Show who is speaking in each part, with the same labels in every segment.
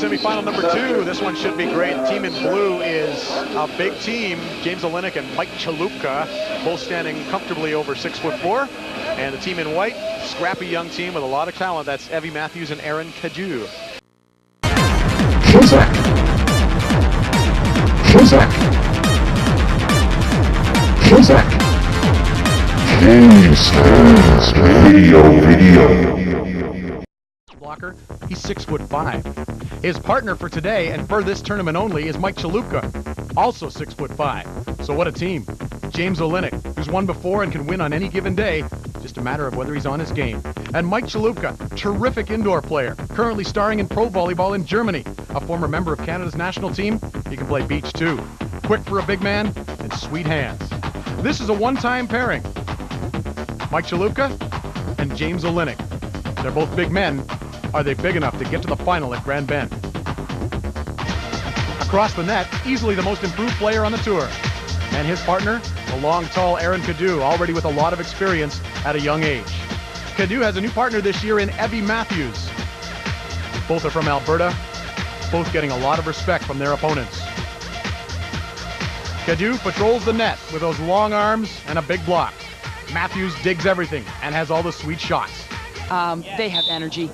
Speaker 1: semifinal number 2. This one should be great. The team in blue is a big team. James Olynyk and Mike Chalupka, both standing comfortably over 6'4". And the team in white, scrappy young team with a lot of talent. That's Evie Matthews and Erin Matthews.
Speaker 2: KSmack. KSmack. KSmack. KSmack. Video.
Speaker 3: Blocker, he's 6'5". His partner for today and for this tournament only is Mike Chalupka, also 6'5". So what a team. James Olynyk, who's won before and can win on any given day, just a matter of whether he's on his game. And Mike Chalupka, terrific indoor player, currently starring in pro volleyball in Germany. A former member of Canada's national team, he can play beach too. Quick for a big man and sweet hands. This is a one-time pairing. Mike Chalupka and James Olynyk. They're both big men. Are they big enough to get to the final at Grand Bend? Across the net, easily the most improved player on the tour. And his partner, the long, tall Erin Matthews, already with a lot of experience at a young age. Matthews has a new partner this year in Evie Matthews. Both are from Alberta, both getting a lot of respect from their opponents. Matthews patrols the net with those long arms and a big block. Matthews digs everything and has all the sweet shots.
Speaker 4: They have energy,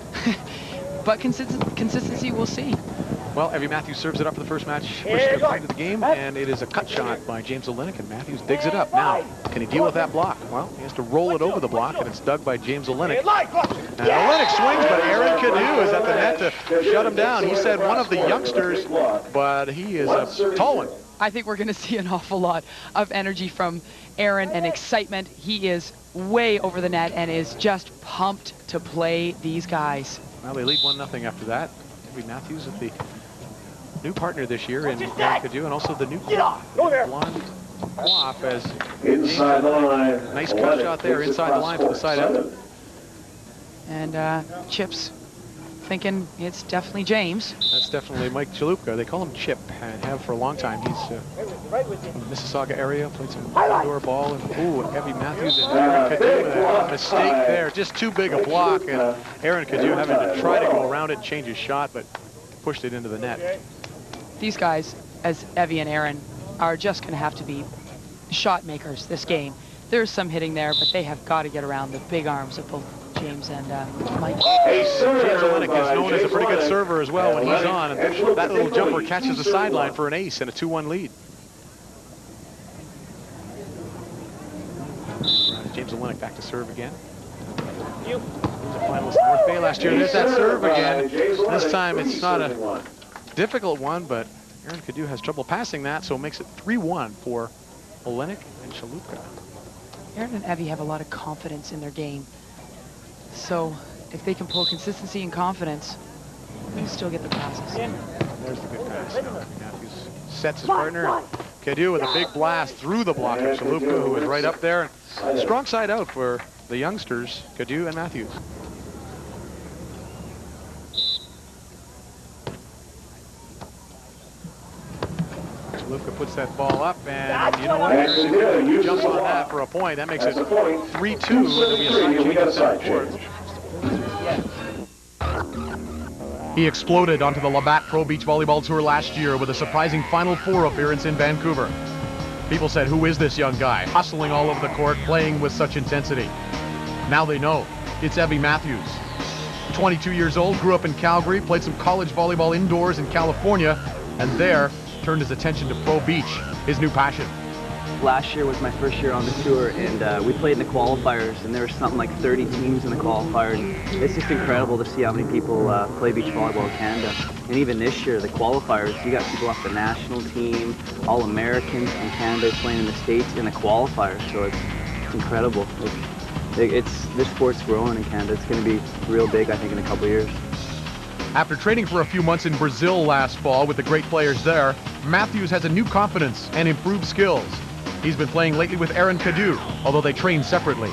Speaker 4: but consistency we'll see.
Speaker 1: Well, Evie Matthews serves it up for the first match, which is the fight of the game, and it is a cut shot by James Olynyk, and Matthews digs it up. Now, can he deal with that block? Well, he has to roll it over the block, and it's dug by James Olynyk. And Olynyk swings, but Erin Matthews is at the net to shut him down. He said one of the youngsters, but he is a tall one.
Speaker 4: I think we're going to see an awful lot of energy from Erin and excitement. He is way over the net and is just pumped to play these guys.
Speaker 1: Well, they lead 1-0 after that. Evie Matthews with the new partner this year in Erin Matthews, and also the new blonde Quaff as inside the line. Nice cut shot there inside the line to the side out.
Speaker 4: And Chip's thinking it's definitely James.
Speaker 1: That's definitely Mike Chalupka. They call him Chip and have for a long time. He's from the Mississauga area, played some indoor ball. And ooh, Evie Matthews and Erin Matthews with a mistake there. Just too big a block, and Erin Matthews having to try to go around it and change his shot, but pushed it into the net.
Speaker 4: These guys, as Evie and Erin, are just going to have to be shot makers this game. There's some hitting there, but they have got to get around the big arms of both James and Mike.
Speaker 1: James Olynyk is known as a pretty good server as well when he's on, and that little jumper catches the sideline for an ace and a 2-1 lead. James Olynyk back to serve again. He was a finalist in North Bay last year. There's that serve again. This time it's not a difficult one, but Erin Matthews has trouble passing that, so it makes it 3-1 for Olynyk and Chalupka.
Speaker 4: Erin and Evie have a lot of confidence in their game. So if they can pull consistency and confidence, they'll still get the passes.
Speaker 1: There's the good pass. Matthews sets his partner. Matthews with a big blast through the block of Chalupka, who is right up there. Strong side out for the youngsters, Matthews and Matthews. Chalupka puts that ball up, and you know what? Erin jumps on that for a point. That makes it 3-2, and there'll be a side change in fourth.
Speaker 3: He exploded onto the Labatt Pro Beach Volleyball Tour last year with a surprising Final Four appearance in Vancouver. People said, who is this young guy? Hustling all over the court, playing with such intensity. Now they know. It's Evie Matthews. 22 years old, grew up in Calgary, played some college volleyball indoors in California, and there turned his attention to Pro Beach, his new passion.
Speaker 5: Last year was my first year on the tour, and we played in the qualifiers, and there was something like 30 teams in the qualifiers. It's just incredible to see how many people play beach volleyball in Canada. And even this year, the qualifiers, you got people off the national team, All-Americans from Canada playing in the States in the qualifiers, so it's incredible. This sport's growing in Canada. It's going to be real big, I think, in a couple years.
Speaker 3: After training for a few months in Brazil last fall with the great players there, Matthews has a new confidence and improved skills. He's been playing lately with Erin Matthews, although they train separately.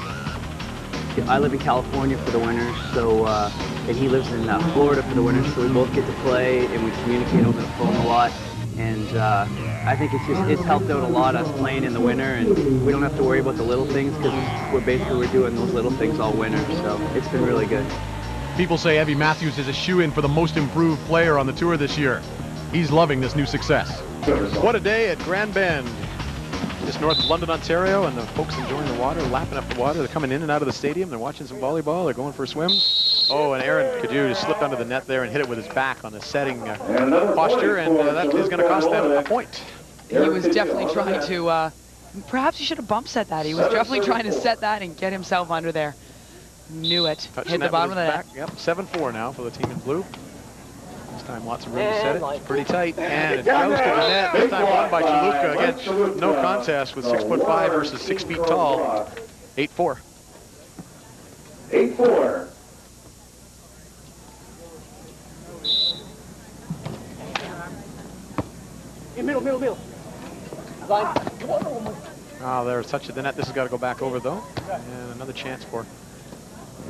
Speaker 5: I live in California for the winters, so and he lives in Florida for the winters, so we both get to play and we communicate over the phone a lot. And I think it's helped out a lot, us playing in the winter, and we don't have to worry about the little things because we're doing those little things all winter, so it's been really good.
Speaker 3: People say Evie Matthews is a shoo-in for the most improved player on the tour this year. He's loving this new success.
Speaker 1: What a day at Grand Bend, just north of London, Ontario, and the folks enjoying the water, lapping up the water. They're coming in and out of the stadium. They're watching some volleyball. They're going for a swim. Oh, and Aaron just slipped under the net there and hit it with his back on the setting posture, and that is going to cost them a point.
Speaker 4: He was definitely trying to, perhaps he should have bump set that. He was definitely trying to set that and get himself under there. Knew it. Hit the bottom of the net.
Speaker 1: Yep, 7-4 now for the team in blue. This time lots of room to set it. It's pretty tight, and it goes to the net. This time won by Chaluka. Again, no contest with 6'5" versus 6 feet tall. 8-4.
Speaker 2: 8-4.
Speaker 5: Middle.
Speaker 1: Oh, there's a touch of the net. This has got to go back over, though. And another chance for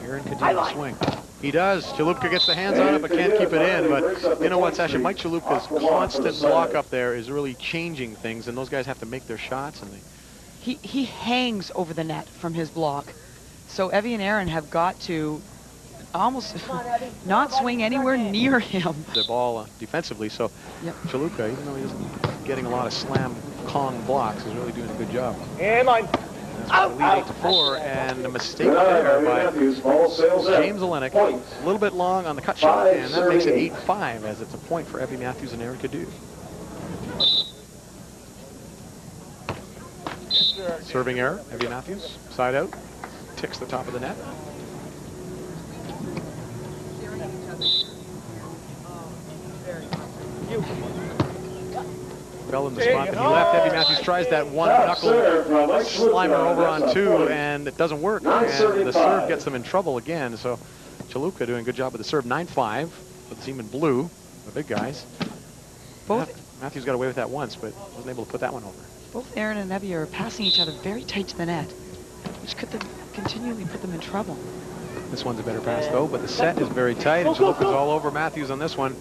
Speaker 1: Aaron could do the swing. He does. Chaluka gets the hands on it, but can't keep it in. But you know what, Sasha? Mike Chaluka's constant block up there is really changing things, and those guys have to make their shots. And
Speaker 4: he hangs over the net from his block. So Evie and Aaron have got to almost not swing anywhere near him.
Speaker 1: The ball defensively, so
Speaker 4: yep.
Speaker 1: Chaluka, even though he isn't getting a lot of slam Kong blocks, is really doing a good job.
Speaker 5: And line.
Speaker 1: That's why the lead 8-4, and a mistake there by James Olynyk. A little bit long on the cut shot, and that makes it 8-5, as it's a point for Evie Matthews and Erin Matthews. Serving error, Evie Matthews, side out, ticks the top of the net. Fell in the spot, but he left. Evie Matthews tries that one knuckle slimer over on two, and it doesn't work. And the serve gets them in trouble again. So Chaluka doing a good job with the serve. 9-5 for the team in blue, the big guys. Matthews got away with that once, but wasn't able to put that one over.
Speaker 4: Both Aaron and Evie are passing each other very tight to the net, which could continually put them in trouble.
Speaker 1: This one's a better pass, though, but the set is very tight, and Chaluka's all over Matthews on this one.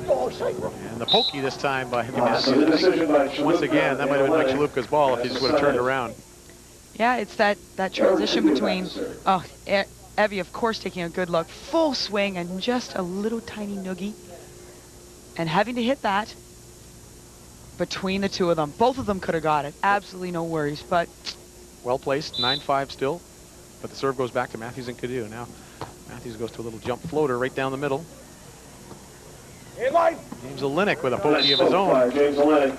Speaker 1: And the pokey this time by Evie Matthews. Once again, that might have been Mike Chaluka's ball if he just would have turned around.
Speaker 4: Yeah, it's that transition between, Evie, of course, taking a good look, full swing, and just a little tiny noogie. And having to hit that between the two of them. Both of them could have got it. Absolutely no worries, but...
Speaker 1: Well placed, 9-5 still. But the serve goes back to Matthews and Cadieux. Now, Matthews goes to a little jump floater right down the middle. James Olynyk with a pokey of his own.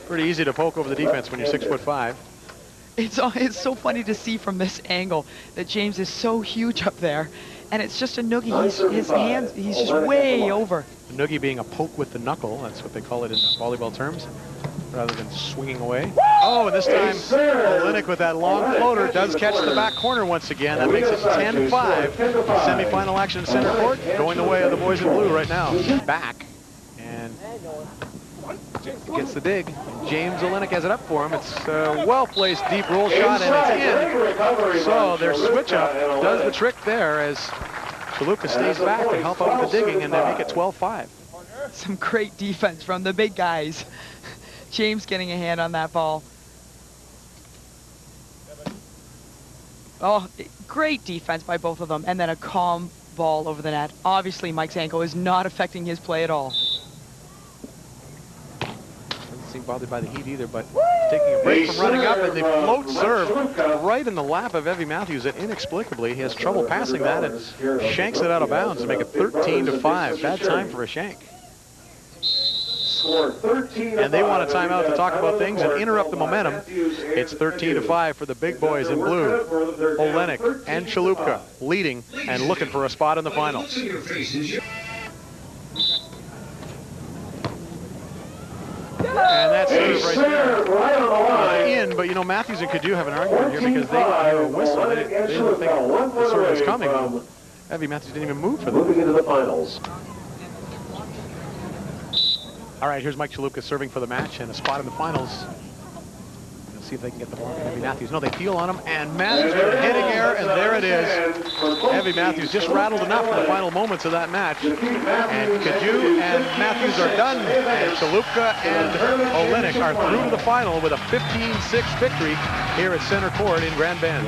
Speaker 1: Pretty easy to poke over the defense when you're 6'5".
Speaker 4: It's so funny to see from this angle that James is so huge up there, and it's just a noogie. His hands, he's just way over.
Speaker 1: A noogie being a poke with the knuckle. That's what they call it in volleyball terms, rather than swinging away. Oh, and this time Olynyk with that long floater does catch the back corner once again. That makes it 10-5. Semifinal action center court, going the way of the boys in blue right now. Back. And gets the dig. James Olynyk has it up for him. It's a well-placed deep roll shot, and it's in. So their switch-up does the trick there as Chaluka stays back to help out with the digging, and they make it 12-5.
Speaker 4: Some great defense from the big guys. James getting a hand on that ball. Oh, great defense by both of them, and then a calm ball over the net. Obviously, Mike's ankle is not affecting his play at all.
Speaker 1: Doesn't seem bothered by the heat either, but taking a break from running up, and they float serve right in the lap of Evie Matthews, and inexplicably he has trouble passing that and shanks it out of bounds to make it 13-5. Bad time for a shank. And they want a timeout to talk about things and interrupt the momentum. It's 13-5 for the big boys in blue. Olynyk and Chaluka leading and looking for a spot in the final. And that's right there. In, but you know, Matthews and Cadieux have an argument here because they hear a whistle. They didn't think the serve was coming. Evie Matthews didn't even move for them.
Speaker 2: Moving into the finals.
Speaker 1: All right, here's Mike Chaluka serving for the match and a spot in the finals. Let's see if they can get the block of Evie Matthews. No, they peel on him, and Matthews hitting air, and there it is. Evie Matthews just rattled enough in the final moments of that match. And Cadieux and Matthews are done, and Chaluka and Olynyk are through to the final with a 15-6 victory here at center court in Grand Bend.